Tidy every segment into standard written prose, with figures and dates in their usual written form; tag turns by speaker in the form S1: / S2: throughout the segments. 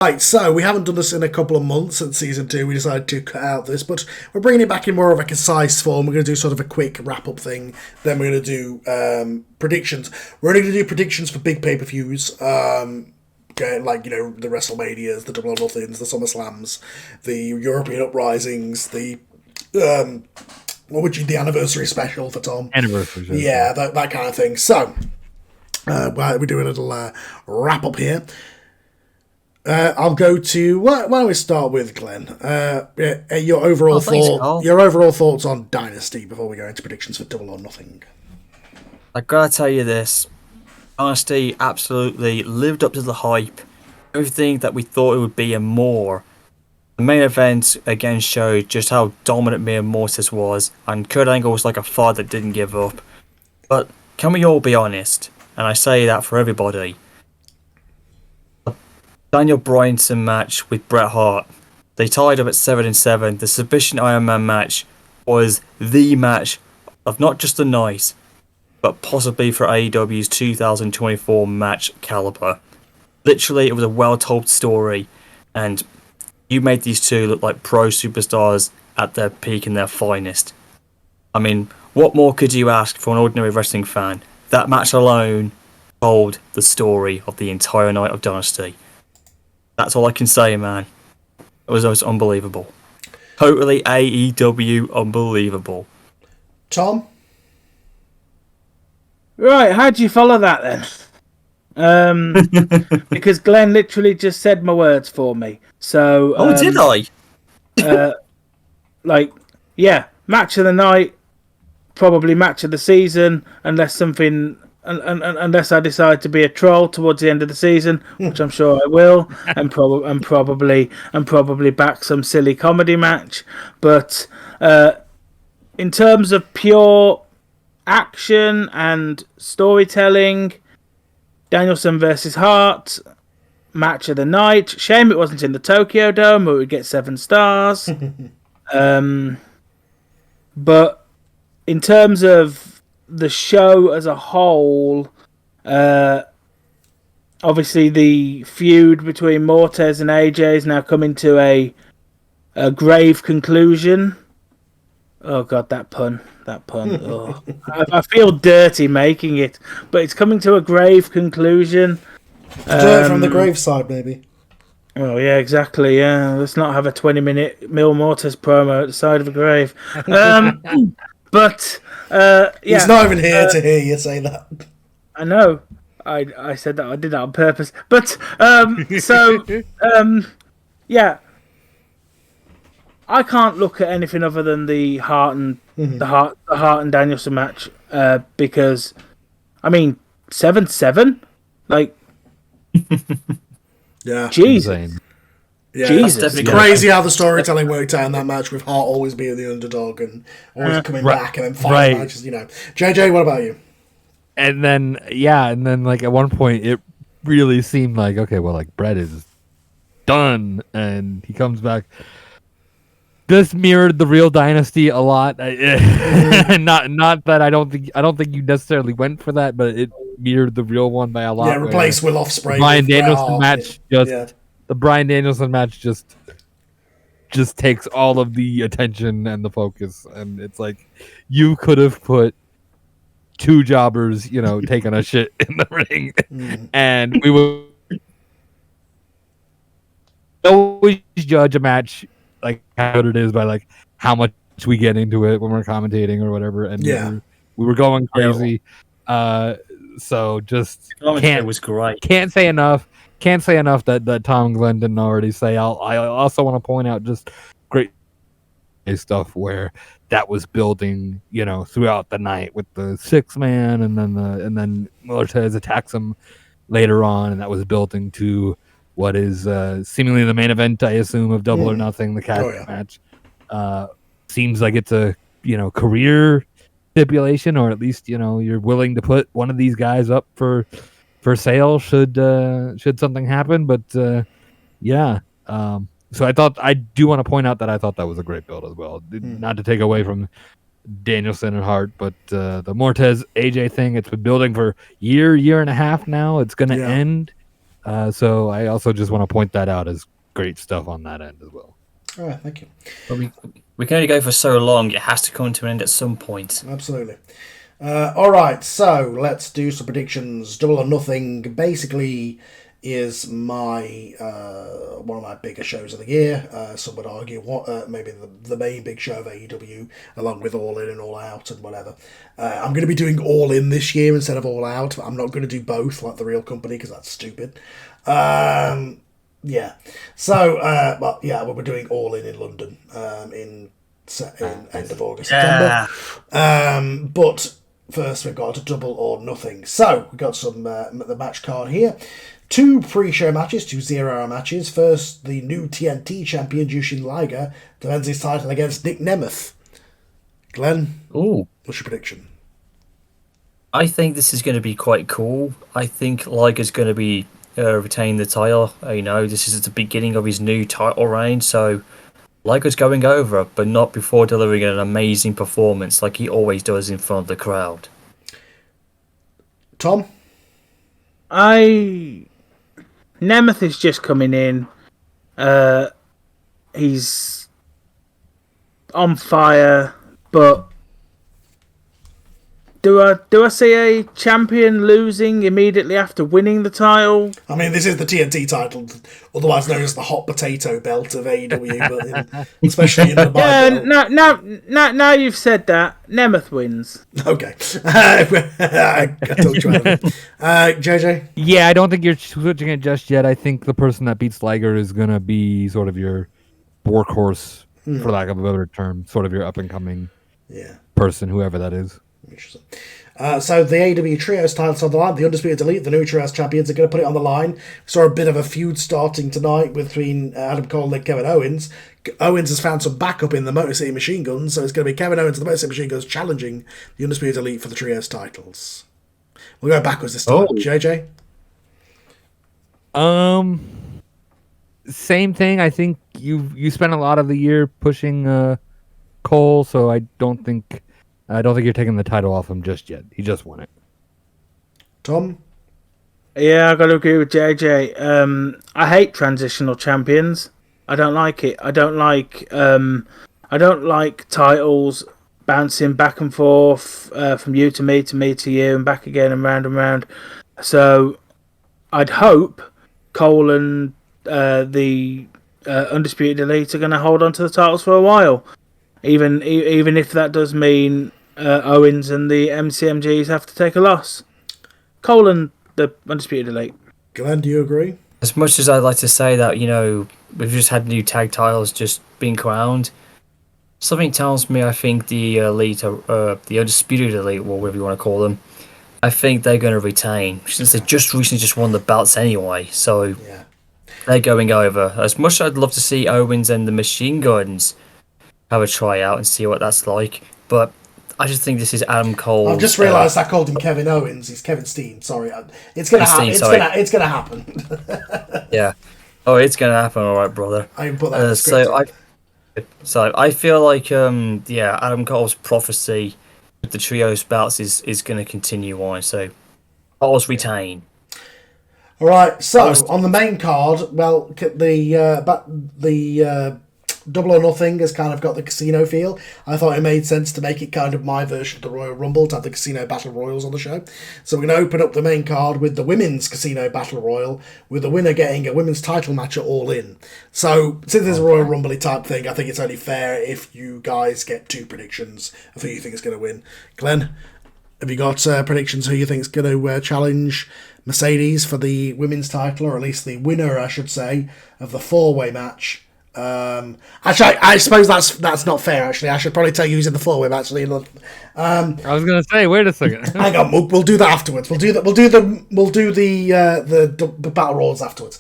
S1: Right, so we haven't done this in a couple of months since season 2. We decided to cut out this, but we're bringing it back in more of a concise form. We're going to do sort of a quick wrap-up thing. Then we're going to do predictions. We're only going to do predictions for big pay-per-views. Like, you know, the WrestleManias, the Double or Nothings, the SummerSlams, the European Uprisings, the the anniversary special for Tom.
S2: Anniversary.
S1: Yeah, that kind of thing. So, we're doing a little wrap-up here. I'll go to. Why don't we start with Glenn? Your overall thoughts on Dynasty before we go into predictions for Double or Nothing.
S3: I gotta tell you this, Dynasty absolutely lived up to the hype. Everything that we thought it would be and more. The main event again showed just how dominant Mia Mortis was, and Kurt Angle was like a father that didn't give up. But can we all be honest? And I say that for everybody. Daniel Bryanson match with Bret Hart. They tied up at 7-7. The Submission Iron Man match was the match of not just the night, but possibly for AEW's 2024 match caliber. Literally, it was a well-told story, and you made these two look like pro superstars at their peak and their finest. I mean, what more could you ask for an ordinary wrestling fan? That match alone told the story of the entire night of Dynasty. That's all I can say, man. It was unbelievable. Totally AEW unbelievable.
S1: Tom?
S4: Right, how do you follow that then? Because Glenn literally just said my words for me. So,
S3: did I?
S4: Match of the night, probably match of the season, unless something, unless I decide to be a troll towards the end of the season, which I'm sure I will, and probably back some silly comedy match. But in terms of pure action and storytelling, Danielson versus Hart, match of the night. Shame it wasn't in the Tokyo Dome, but we get 7 stars. But in terms of the show as a whole, obviously the feud between Mortez and AJ is now coming to a grave conclusion. Oh god, that pun. Oh. I feel dirty making it, but it's coming to a grave conclusion.
S1: Do it from the graveside, maybe.
S4: Oh yeah, exactly. Yeah, let's not have a 20-minute Mil Mortis promo at the side of a grave. But
S1: he's not even here to hear you say that.
S4: I know. I said that. I did that on purpose. But yeah. I can't look at anything other than the Hart and the Hart and Danielson match because, I mean, 7-7, like,
S1: yeah,
S4: Jesus,
S1: yeah,
S4: Jesus,
S1: it's crazy how the storytelling worked out in that match with Hart always being the underdog and always coming back and then fighting matches. You know, JJ, what about you?
S2: And then like at one point it really seemed like, okay, well, like Brett is done, and he comes back. This mirrored the real Dynasty a lot. Not that I don't think you necessarily went for that, but it mirrored the real one by a lot.
S1: Yeah, replace Will Ospreay.
S2: Bryan Danielson match the Bryan Danielson match just takes all of the attention and the focus, and it's like you could have put 2 jobbers, taking a shit in the ring, and we would always judge a match like how good it is by like how much we get into it when we're commentating or whatever, and we were going crazy. So just
S3: it was great.
S2: Can't say enough that Tom and Glenn didn't already say. I also want to point out just great stuff where that was building, throughout the night with the 6-man, and then Mortez attacks him later on, and that was building to what is seemingly the main event, I assume, of Double or Nothing, the casket match. Seems like it's a career stipulation, or at least you're willing to put one of these guys up for sale should something happen. But so I do want to point out that I thought that was a great build as well. Not to take away from Danielson and Hart, but the Mortez AJ thing, it's been building for year and a half now. It's going to end So I also just want to point that out as great stuff on that end as well.
S1: All right, thank you.
S3: But we can only go for so long. It has to come to an end at some point.
S1: Absolutely. All right, so let's do some predictions. Double or Nothing basically is my one of my bigger shows of the year. Some would argue maybe the main big show of AEW, along with All In and All Out and whatever. I'm going to be doing All In this year instead of All Out. I'm not going to do both like the real company because that's stupid. Yeah. So, we're doing All In London in end of August, September. But first, we've got a Double or Nothing. So, we've got some the match card here. 2 pre-show matches, 2 0-hour matches. First, the new TNT champion, Jushin Liger, defends his title against Nick Nemeth. Glenn,
S3: Ooh.
S1: what's your prediction?
S3: I think this is going to be quite cool. I think Liger's going to be retain the title. This is the beginning of his new title reign, so Liger's going over, but not before delivering an amazing performance like he always does in front of the crowd.
S1: Tom?
S4: Nemeth is just coming in. He's on fire, but do I see a champion losing immediately after winning the title?
S1: I mean, this is the TNT title, otherwise known as the hot potato belt of AEW, but especially in the Bible.
S4: Now you've said that, Nemeth wins.
S1: Okay. I told you about it. JJ?
S2: Yeah, I don't think you're switching it just yet. I think the person that beats Liger is going to be sort of your workhorse, for lack of a better term, sort of your up-and-coming person, whoever that is.
S1: Interesting. So the AEW Trios titles on the line. The Undisputed Elite, the new Trios champions, are going to put it on the line. We saw a bit of a feud starting tonight between Adam Cole and Kevin Owens. Owens has found some backup in the Motor City Machine Guns, so it's going to be Kevin Owens and the Motor City Machine Guns challenging the Undisputed Elite for the Trios titles. We'll go backwards this time. JJ?
S2: Same thing. I think you spent a lot of the year pushing Cole, so I don't think you're taking the title off him just yet. He just won it.
S1: Tom?
S4: Yeah, I got to agree with JJ. I hate transitional champions. I don't like it. I don't like titles bouncing back and forth from you to me to you and back again and round and round. So I'd hope Cole and the Undisputed Elite are going to hold on to the titles for a while, even if that does mean Owens and the MCMGs have to take a loss. Cole and the Undisputed Elite.
S1: Glenn, do you agree?
S3: As much as I'd like to say that, we've just had new tag titles just being crowned, something tells me I think the Elite, the Undisputed Elite, or whatever you want to call them, I think they're going to retain, since they just recently won the belts anyway, so they're going over. As much as I'd love to see Owens and the Machine Guns have a tryout and see what that's like, but I just think this is Adam Cole.
S1: I've just realised I called him Kevin Owens. He's Kevin Steen. Sorry, it's gonna happen. It's gonna happen.
S3: Yeah. Oh, it's gonna happen. All right, brother.
S1: I can put that in the script.
S3: So I feel like Adam Cole's prophecy with the trios belts is going to continue on. So Cole's retain.
S1: All right. So on the main card, well, the Double or Nothing has kind of got the casino feel. I thought it made sense to make it kind of my version of the Royal Rumble, to have the Casino Battle Royals on the show. So we're going to open up the main card with the Women's Casino Battle Royal, with the winner getting a women's title match at All In. So since it's a Royal Rumble type thing, I think it's only fair if you guys get 2 predictions of who you think is going to win. Glenn, have you got predictions who you think is going to challenge Mercedes for the women's title, or at least the winner, I should say, of the 4-way match? Actually, I suppose that's not fair. Actually, I should probably tell you who's in the 4-way match. I
S2: was gonna say, wait a second.
S1: Hang on, we'll do that afterwards. We'll do the battle royals afterwards.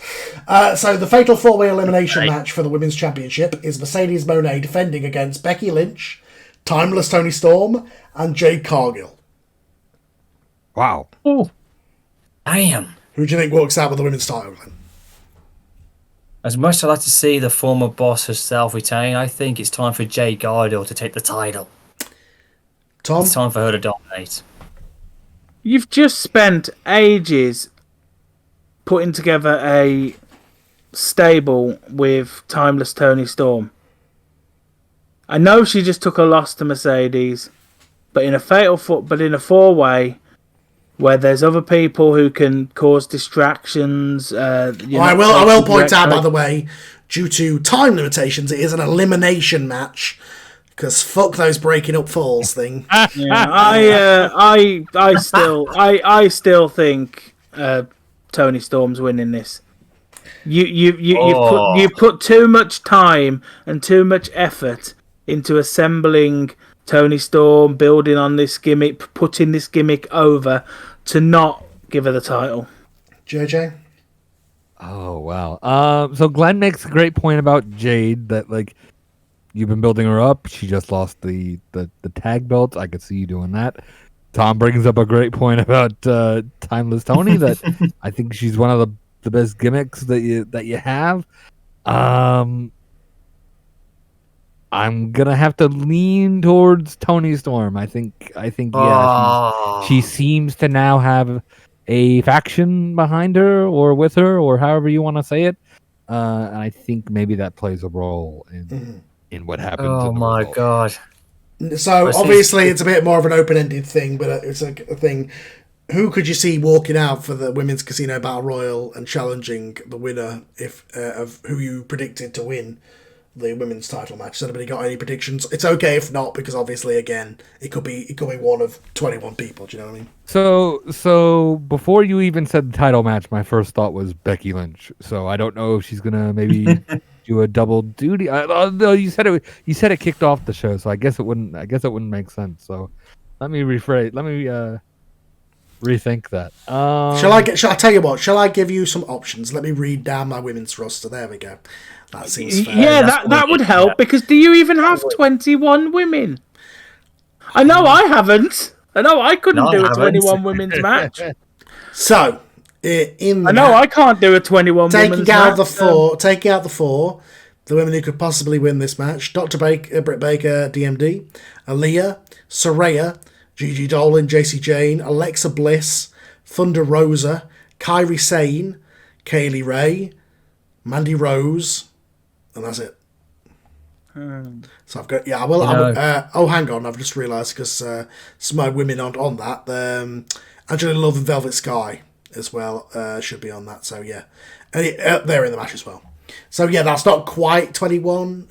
S1: So the fatal 4-way elimination match for the women's championship is Mercedes Moné defending against Becky Lynch, Timeless Toni Storm, and Jade Cargill.
S2: Wow.
S3: Oh, damn.
S1: Who do you think walks out with the women's title then?
S3: As much as I'd like to see the former boss herself retain, I think it's time for Jade Cargill to take the title.
S1: Tom?
S3: It's time for her to dominate.
S4: You've just spent ages putting together a stable with Timeless Tony Storm. I know she just took a loss to Mercedes, but in a four-way where there's other people who can cause distractions.
S1: I will point out, by the way, due to time limitations, it is an elimination match. Because fuck those breaking up falls thing.
S4: Yeah, I still think Tony Storm's winning this. You've put too much time and too much effort into assembling Tony Storm, building on this gimmick, putting this gimmick over, to not give her the title.
S1: JJ?
S2: Oh, wow. So Glenn makes a great point about Jade, that, like, you've been building her up. She just lost the tag belts. I could see you doing that. Tom brings up a great point about Timeless Tony, that I think she's one of the best gimmicks that you have. I'm gonna have to lean towards Tony Storm. I think yeah. She seems to now have a faction behind her, or with her, or however you want to say it. And I think maybe that plays a role in what happens.
S3: Oh my god!
S1: So obviously it's a bit more of an open-ended thing, but it's a thing. Who could you see walking out for the Women's Casino Battle Royal and challenging the winner of who you predicted to win the women's title match? Has anybody got any predictions? It's okay if not, because obviously, again, it could be one of 21 people. Do you know what I mean?
S2: So before you even said the title match, my first thought was Becky Lynch. So I don't know if she's gonna maybe do a double duty. No, you said it kicked off the show, so I guess it wouldn't make sense. So let me rephrase. Let me rethink that.
S1: Shall I tell you what? Shall I give you some options? Let me read down my women's roster. There we go. That seems fair.
S4: Yeah, that would help, because do you even have 21 women? I know I haven't. I know I couldn't do a 21 women's match.
S1: So,
S4: I can't do a 21 women's match.
S1: Taking out the four, the women who could possibly win this match: Dr. Britt Baker, DMD, Aaliyah, Saraya, Gigi Dolan, JC Jane, Alexa Bliss, Thunder Rosa, Kairi Sane, Kaylee Ray, Mandy Rose, and that's it. So I've got hang on, I've just realised, because some of my women aren't on that. Angela Love and Velvet Sky as well should be on that. So yeah, and they're in the match as well. So yeah, that's not quite 21.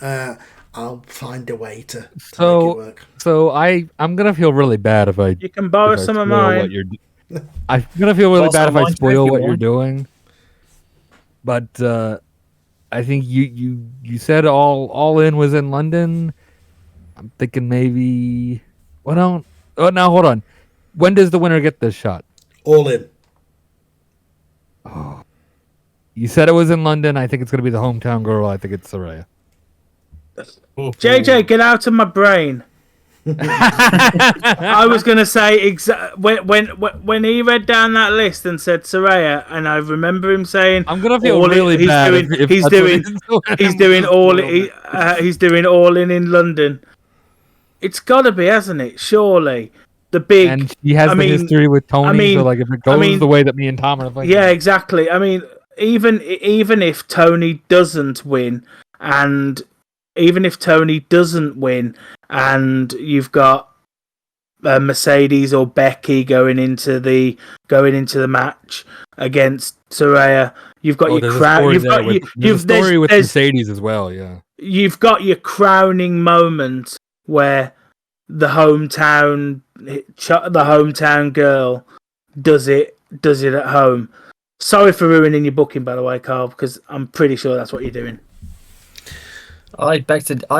S1: I'll find a way to make it work.
S2: So I'm gonna feel really bad if I.
S4: You can borrow some of mine.
S2: I'm gonna feel really bad if I spoil what you're doing. But I think you said all in was in London. I'm thinking maybe. Well, no. Now hold on. When does the winner get this shot?
S1: All in.
S2: Oh. You said it was in London. I think it's gonna be the hometown girl. I think it's Saraya.
S4: JJ, get out of my brain. I was going to say when he read down that list and said Saraya, and I remember him saying,
S2: "I'm gonna feel really bad."
S4: He's doing all in London. It's got to be, hasn't it? Surely the big.
S2: And she has the history with Tony, so like if it goes the way that me and Tom are thinking.
S4: Yeah, exactly. I mean, even if Tony doesn't win, and you've got Mercedes or Becky going into the match against Saraya, you've got your crown. You've
S2: story with Mercedes as well. Yeah,
S4: you've got your crowning moment where the hometown girl does it at home. Sorry for ruining your booking, by the way, Carl, because I'm pretty sure that's what you're doing.
S3: I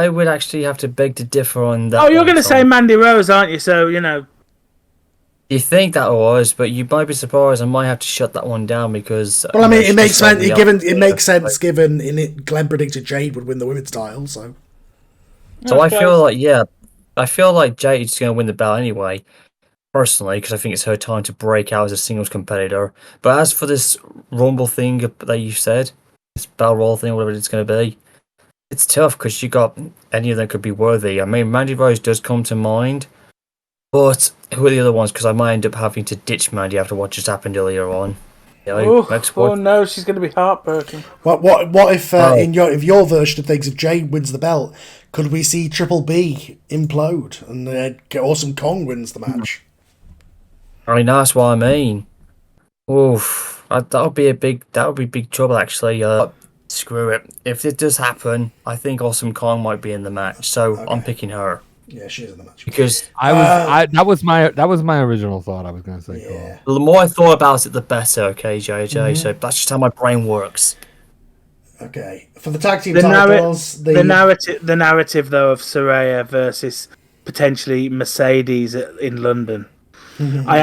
S3: would actually have to beg to differ on that.
S4: Oh, you're going to say Mandy Rose, aren't you? So, you know.
S3: You think that was, but you might be surprised. I might have to shut that one down because.
S1: Well, I mean, it makes sense. Given Glenn predicted Jade would win the women's title, so.
S3: So I feel like Jade's going to win the belt anyway, personally, because I think it's her time to break out as a singles competitor. But as for this Rumble thing that you said, this Battle Royal thing, whatever it's going to be. It's tough because you got any of them could be worthy. I mean, Mandy Rose does come to mind, but who are the other ones? Because I might end up having to ditch Mandy after what just happened earlier on. Next
S4: Oh
S3: one.
S4: no, she's going to be heartbroken.
S1: What if
S3: Oh.
S1: in your version of things, if Jay wins the belt, could we see Triple B implode and Awesome Kong wins the match?
S3: I mean, that's what I mean. Oof, that would be big trouble actually. Screw it. If it does happen, I think Awesome Kong might be in the match, so I'm picking her
S1: Yeah, she is in the match.
S3: because
S2: that was my original thought. I was gonna say.
S1: Yeah.
S3: the more I thought about it, the better. Okay, JJ. So that's just how my brain works.
S1: Okay. For the tag team
S4: The
S1: titles,
S4: the narrative though of Saraya versus potentially Mercedes in London. I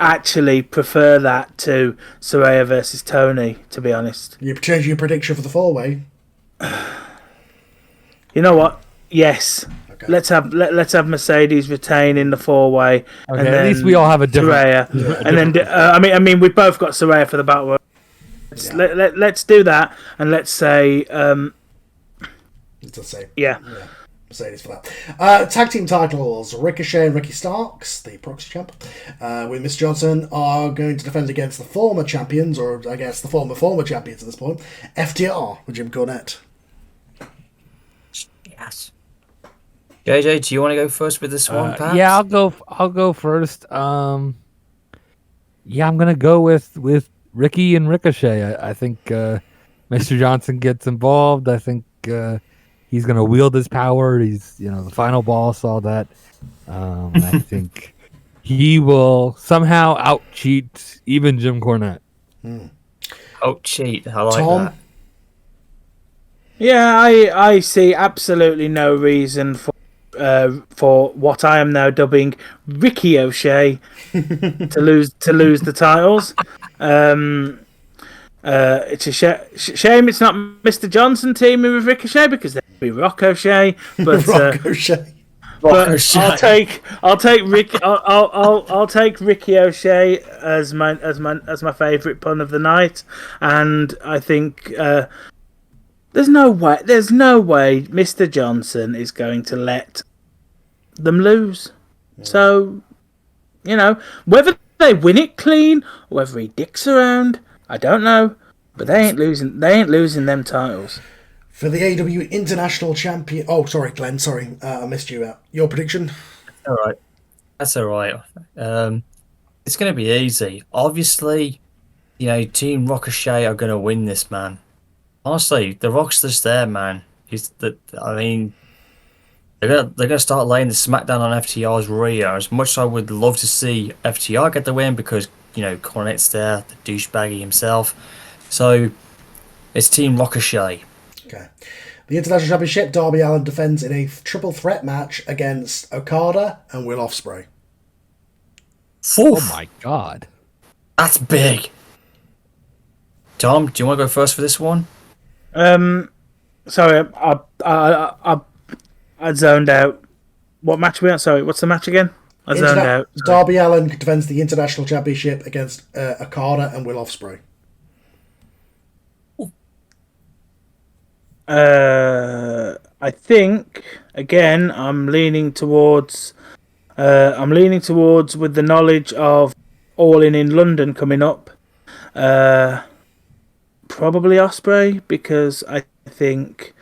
S4: actually prefer that to Saraya versus Tony. To be honest,
S1: you change your prediction for the 4-way.
S4: you know what? Yes.
S1: Okay.
S4: Let's have Mercedes retain in the 4-way.
S2: Okay,
S4: and
S2: at
S4: then
S2: least we all have a different.
S4: Saraya. And then I mean we've both got Saraya for the battle royal. Let's do that, and let's say
S1: It's the same.
S4: yeah.
S1: Mercedes for that. Tag team titles: Ricochet and Ricky Starks, the proxy champ, with Miss Johnson, are going to defend against the former champions, or I guess the former champions at this point, FTR with Jim Cornette.
S3: Yes. JJ, do you want to go first with this one? Perhaps?
S2: Yeah, I'll go first. Yeah, I'm gonna go with Ricky and Ricochet. I think Mr. Johnson gets involved. I think he's gonna wield his power. He's the final boss, all that. I think he will somehow out cheat even Jim Cornette.
S3: Oh, cheat! I like
S1: Tom?
S3: that.
S4: Yeah, I see absolutely no reason for what I am now dubbing Ricky O'Shea to lose the titles. It's a shame it's not Mr. Johnson teaming with Ricochet because that'd be Rock O'Shea. But
S1: Ricochet.
S4: but I'll take Ricky O'Shea as my favourite pun of the night, and I think there's no way Mr. Johnson is going to let them lose. Yeah. So whether they win it clean or whether he dicks around, I don't know, but they ain't losing them titles.
S1: For the AEW International Champion... Oh, sorry, Glenn, sorry. I missed you out. Your prediction?
S3: All right. That's all right. It's going to be easy. Obviously, Team Ricochet are going to win this, man. Honestly, the Rock's just there, man. They're gonna start laying the smackdown on FTR's rear. As much as I would love to see FTR get the win because Cornette's there, the douchebaggy himself. So it's Team Ricochet.
S1: Okay. The International Championship, Darby Allin defends in a triple threat match against Okada and Will Ospreay.
S2: Oh my god,
S3: that's big. Tom, do you want to go first for this one?
S4: Sorry, I zoned out. What match are we on? Sorry, what's the match again? I zoned out.
S1: Darby Allin defends the International Championship against Okada and Will Ospreay.
S4: I think again I'm leaning towards with the knowledge of All In London coming up. Probably Ospreay because I think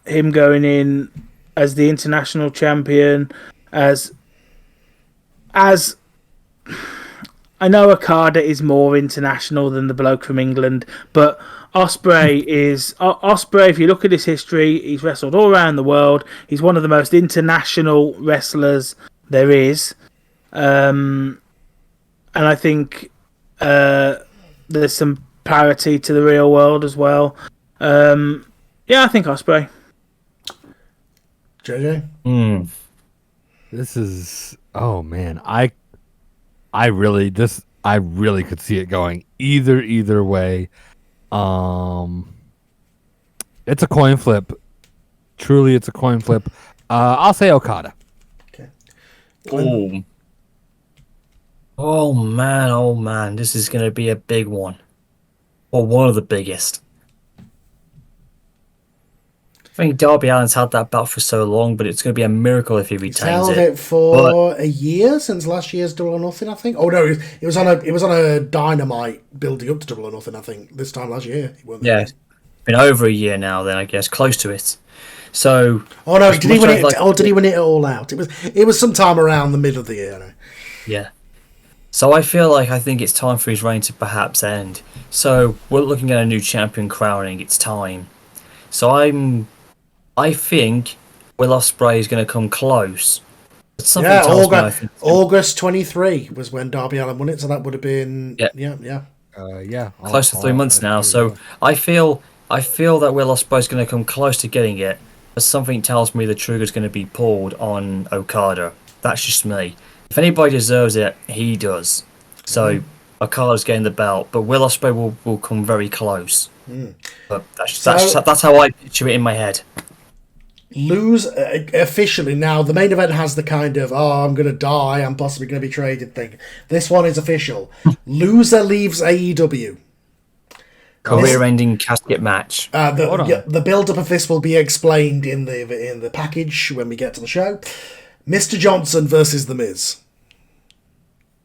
S4: him going in as the international champion as I know Okada is more international than the bloke from England, but Ospreay is Ospreay. If you look at his history, he's wrestled all around the world. He's one of the most international wrestlers there is, and I think there's some parity to the real world as well. Yeah, I think Ospreay.
S1: JJ?
S2: This is... Oh, man. I really could see it going either way. It's a coin flip. Truly, it's a coin flip. I'll say Okada.
S1: Okay.
S3: Oh man, this is going to be a big one. Or one of the biggest. I think Darby Allin's had that belt for so long, but it's going to be a miracle if he
S1: He's
S3: retains
S1: held
S3: it.
S1: it for a year since last year's Double or Nothing, I think. Oh no, it was on a Dynamite building up to Double or Nothing, I think. This time last year, he won it.
S3: Yeah, it's been over a year now. Then I guess close to it. So.
S1: Oh no, did he win it? Did he win it all out? It was sometime around the middle of the year. No?
S3: Yeah. So I think it's time for his reign to perhaps end. So we're looking at a new champion crowning. It's time. So I think Will Ospreay is going to come close. But something tells me I think
S1: August 23 was when Darby Allin won it, so that would have been
S3: close to 3 months now. So I feel that Will Ospreay is going to come close to getting it, but something tells me the trigger's going to be pulled on Okada. That's just me. If anybody deserves it, he does. So Okada's getting the belt, but Will Ospreay will come very close. But that's how I picture it in my head.
S1: Lose officially now. The main event has the kind of I'm going to die, I'm possibly going to be traded thing. This one is official. Loser leaves AEW.
S3: Career-ending casket match.
S1: The build-up of this will be explained in the package when we get to the show. Mr. Johnson versus The Miz.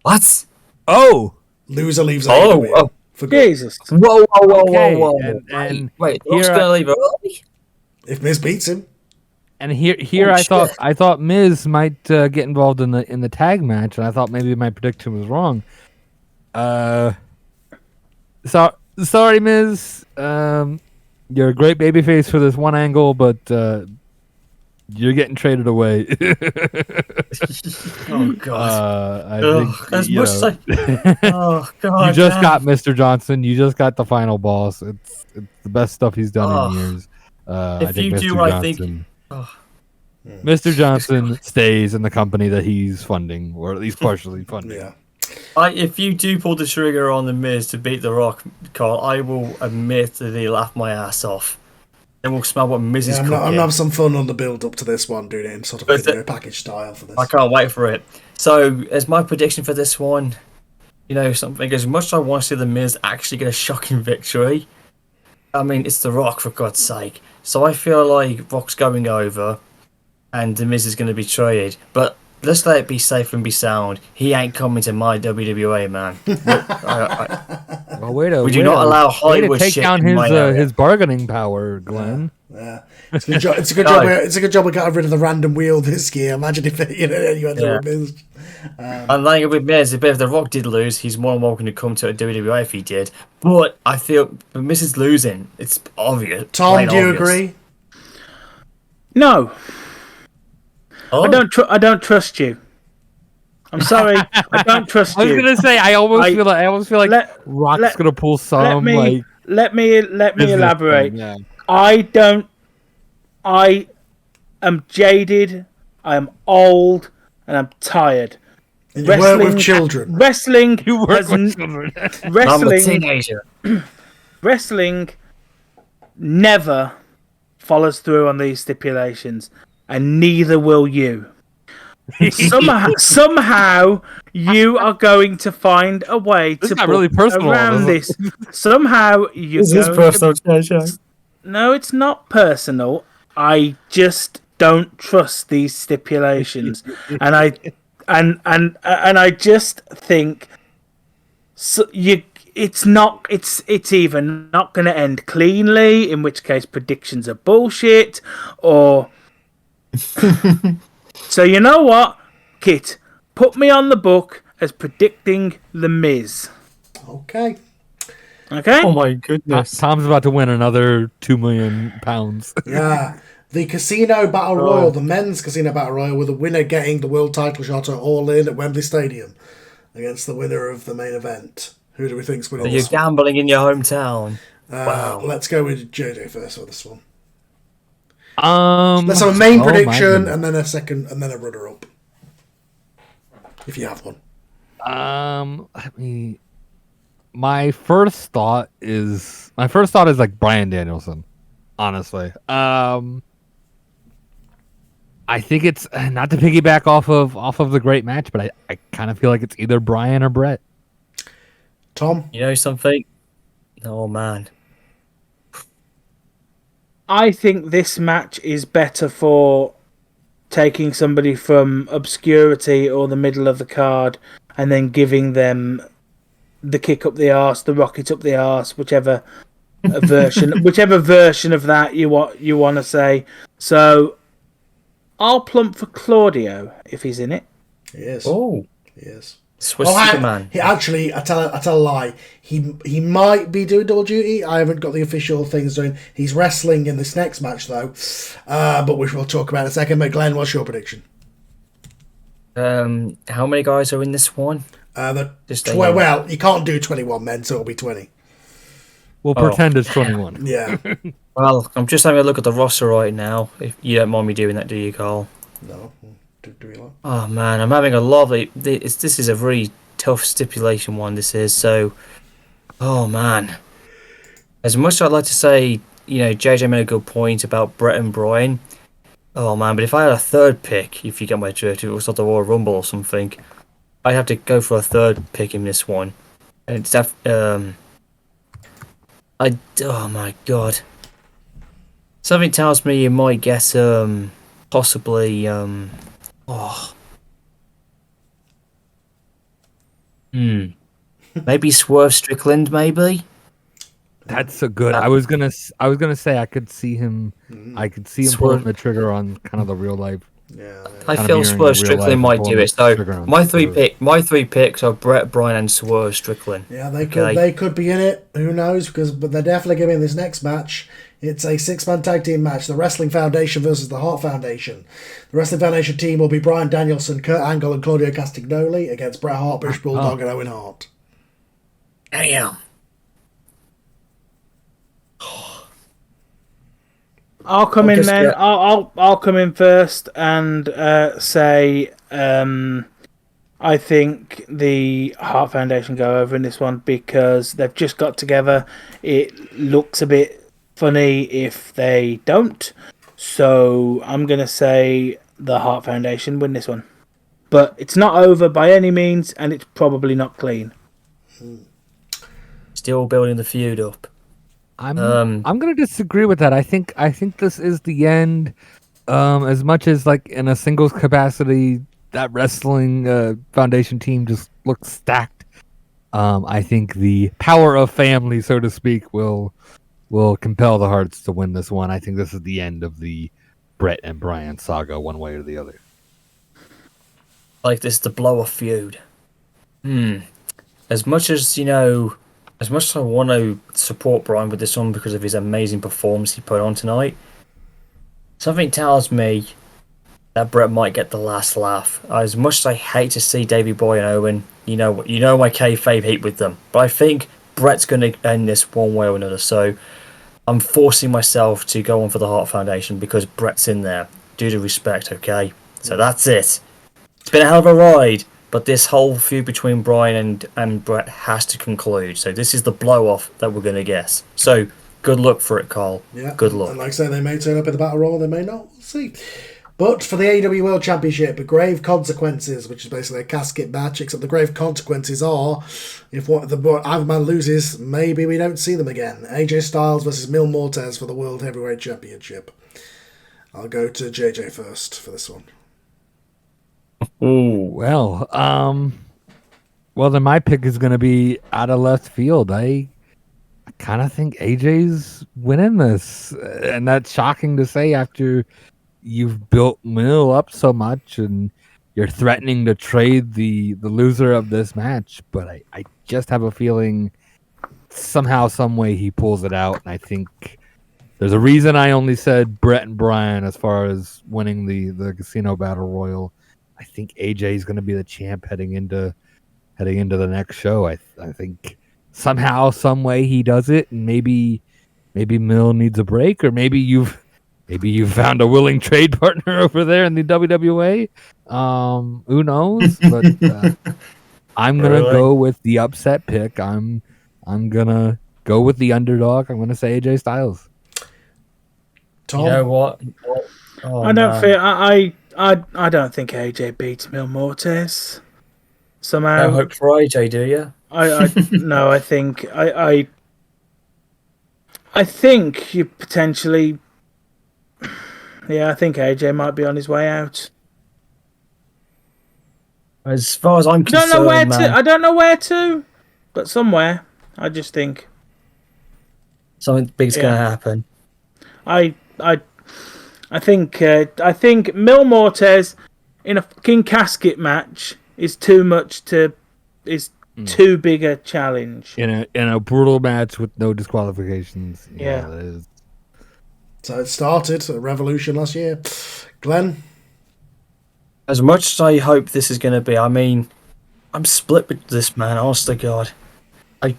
S3: What?
S2: Oh,
S1: loser leaves AEW. For good.
S4: Jesus.
S3: Whoa.
S2: And
S3: wait, Rock's going to leave early?
S1: If Miz beats him.
S2: And here I thought Miz might get involved in the tag match, and I thought maybe my prediction was wrong. Sorry, Miz. You're a great babyface for this one angle, but you're getting traded away.
S3: Oh God!
S2: Oh God! You just got Mr. Johnson. You just got the final boss. It's the best stuff he's done in years. Mr. Johnson stays in the company that he's funding, or at least partially funding.
S1: Yeah.
S3: If you do pull the trigger on The Miz to beat The Rock, Carl, I will admittedly laugh my ass off. And we'll smell what Miz is cooking.
S1: I'm gonna have some fun on the build up to this one, doing it in sort of video package style for this.
S3: I can't wait for it. So, as my prediction for this one, something, as much as I want to see The Miz actually get a shocking victory, I mean, it's The Rock, for God's sake. So I feel like Rock's going over, and The Miz is going to be traded. But let's let it be safe and be sound. He ain't coming to my WWA, man.
S2: We
S3: do not allow Hollywood
S2: take
S3: shit
S2: down
S3: in my area.
S2: his bargaining power, Glenn.
S1: Yeah. It's a good job. It's a good job we got rid of the random wheel this year. Imagine if you had the Miz.
S3: And like with Miz, if The Rock did lose, he's more than welcome to come to a WWE if he did. But I feel Miz is losing. It's obvious.
S1: Tom, do you agree?
S4: No.
S3: Oh.
S4: I don't trust you. I'm sorry. I don't trust you.
S2: I was gonna say I almost feel like Rock's gonna pull some.
S4: Let me elaborate.
S2: Thing, yeah.
S4: I am jaded. I am old, and I'm tired.
S1: And you work with children.
S4: Wrestling.
S2: You work with children.
S3: I'm a teenager.
S4: Wrestling never follows through on these stipulations, and neither will you. Somehow you are going to find a way to
S2: put really personal
S4: around this. Somehow you're
S3: This is personal, JJ.
S4: No, it's not personal. I just don't trust these stipulations, and I just think it's either not going to end cleanly, in which case predictions are bullshit, or. So you know what, Kit? Put me on the book as predicting The Miz.
S1: Okay.
S3: Oh my goodness.
S2: Tom's about to win another £2 million.
S1: Yeah. The Casino Battle Royal, the men's Casino Battle Royal, with the winner getting the world title shot at All In at Wembley Stadium against the winner of the main event. Who do we think's winning?
S3: You're gambling in your hometown. Wow.
S1: Let's go with JJ first for this one.
S2: Let's
S1: have a main prediction and then a second and then a runner up. If you have one.
S2: My first thought is like Bryan Danielson, honestly. I think it's not to piggyback off of the great match, but I kind of feel like it's either Bryan or Brett.
S1: Tom?
S3: You know something? Oh man.
S4: I think this match is better for taking somebody from obscurity or the middle of the card and then giving them the kick up the arse, the rocket up the arse, whichever version of that you want to say. So I'll plump for Claudio if he's in it.
S1: Yes.
S3: Oh,
S1: Yes.
S3: Swiss Superman.
S1: He actually, I tell a lie. He might be doing double duty. I haven't got the official things doing. He's wrestling in this next match though, but which we'll talk about in a second. But Glenn, what's your prediction?
S3: How many guys are in this one?
S1: Well, you can't do 21 men, so it'll be 20.
S2: We'll pretend it's 21.
S1: Yeah.
S3: Well, I'm just having a look at the roster right now. If you don't mind me doing that, do you, Carl?
S1: No. Do we like?
S3: Oh man, I'm having a lovely. This is a really tough stipulation one. This is so. Oh man, as much as I'd like to say, JJ made a good point about Brett and Brian. Oh man, but if I had a third pick, if you get my drift, if it was like the Royal Rumble or something, I'd have to go for a third pick in this one. And it's oh my god. Something tells me you might get possibly maybe Swerve Strickland, maybe.
S2: That's a good. I was gonna say I could see him. I could see him pulling the trigger on kind of the real life.
S1: Yeah.
S3: I feel Swerve Strickland might do it. So my three picks are Brett, Brian, and Swerve Strickland.
S1: Yeah, they could be in it. Who knows? But they're definitely going to be in this next match. It's a 6-man tag team match. The Wrestling Foundation versus the Hart Foundation. The Wrestling Foundation team will be Bryan Danielson, Kurt Angle, and Claudio Castagnoli against Bret Hart, Bush Bulldog, and Owen Hart.
S3: Damn.
S4: I'll come in then. I'll come in first and say I think the Hart Foundation go over in this one because they've just got together. It looks a bit funny if they don't. So I'm going to say the Hart Foundation win this one. But it's not over by any means, and it's probably not clean.
S3: Still building the feud up.
S2: I'm going to disagree with that. I think this is the end. As much as like in a singles capacity, that Wrestling Foundation team just looks stacked. I think the power of family, so to speak, will compel the Hearts to win this one. I think this is the end of the Brett and Brian saga, one way or the other.
S3: Like this, the blow-off feud. As much as as much as I want to support Brian with this one because of his amazing performance he put on tonight, something tells me that Brett might get the last laugh. As much as I hate to see Davey Boy and Owen, you know my kayfabe hate with them, but I think Brett's going to end this one way or another. So I'm forcing myself to go on for the Hart Foundation because Brett's in there. Due to respect, okay? So that's it. It's been a hell of a ride, but this whole feud between Brian and Brett has to conclude. So this is the blow-off that we're going to guess. So good luck for it, Carl. Yeah. Good luck.
S1: And like I say, they may turn up in the Battle Royal, they may not. We'll see. But for the AEW World Championship, Grave Consequences, which is basically a casket match, except the grave consequences are, if either man loses, maybe we don't see them again. AJ Styles versus Mil Mortez for the World Heavyweight Championship. I'll go to JJ first for this one.
S2: Oh, well, then my pick is going to be out of left field. I kind of think AJ's winning this, and that's shocking to say after you've built Mil up so much and you're threatening to trade the loser of this match. But I just have a feeling somehow, some way he pulls it out, and I think there's a reason I only said Brett and Brian as far as winning the Casino Battle Royal. I think AJ is going to be the champ heading into the next show. I think somehow, some way he does it, and maybe Mil needs a break, or maybe you've found a willing trade partner over there in the WWA. Who knows? But I'm gonna go with the upset pick. I'm gonna go with the underdog. I'm gonna say AJ Styles.
S1: Tom?
S3: You know what? Oh,
S4: I don't feel I don't think AJ beats Mil Mortez somehow.
S3: No hope for AJ, do you?
S4: No, I think I think you potentially I think AJ might be on his way out.
S3: As far as I'm
S4: I don't
S3: concerned,
S4: know where
S3: man,
S4: to. I don't know where to, but somewhere. I just think.
S3: something big's
S4: Yeah.
S3: going to happen.
S4: I think Mil Mortes in a fucking casket match is too much to is too big a challenge.
S2: In a brutal match with no disqualifications.
S4: Yeah.
S2: That is.
S1: So it started at Revolution last year. Glenn?
S3: As much as I hope this is going to be, I mean, I'm split with this, man. Honest to God, I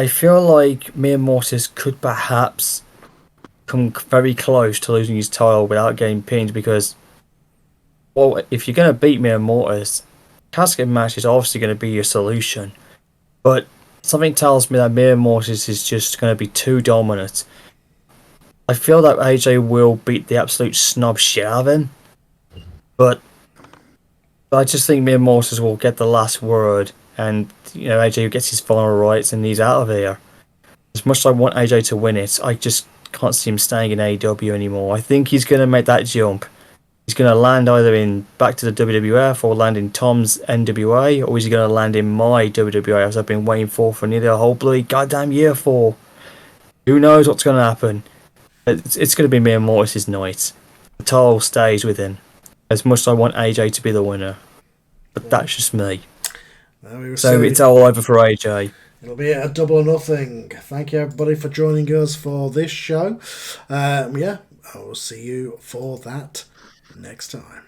S3: feel like Mia Mortis could perhaps come very close to losing his title without getting pinned because, well, if you're going to beat Mia Mortis, casket match is obviously going to be your solution. But something tells me that Mia Mortis is just going to be too dominant. I feel that AJ will beat the absolute snob shit out of him, but I just think Mia Mortis will get the last word, and AJ gets his final rights and he's out of here. As much as I want AJ to win it, I just can't see him staying in AEW anymore. I think he's going to make that jump. He's going to land either back to the WWF or land in Tom's NWA, or is he going to land in my WWA as I've been waiting for nearly a whole bloody goddamn year for? Who knows what's going to happen? It's going to be Mia Mortis' night. The title stays with him. As much as I want AJ to be the winner. But that's just me. So it's all over for AJ.
S1: It'll be a double or nothing. Thank you, everybody, for joining us for this show. I will see you for that next time.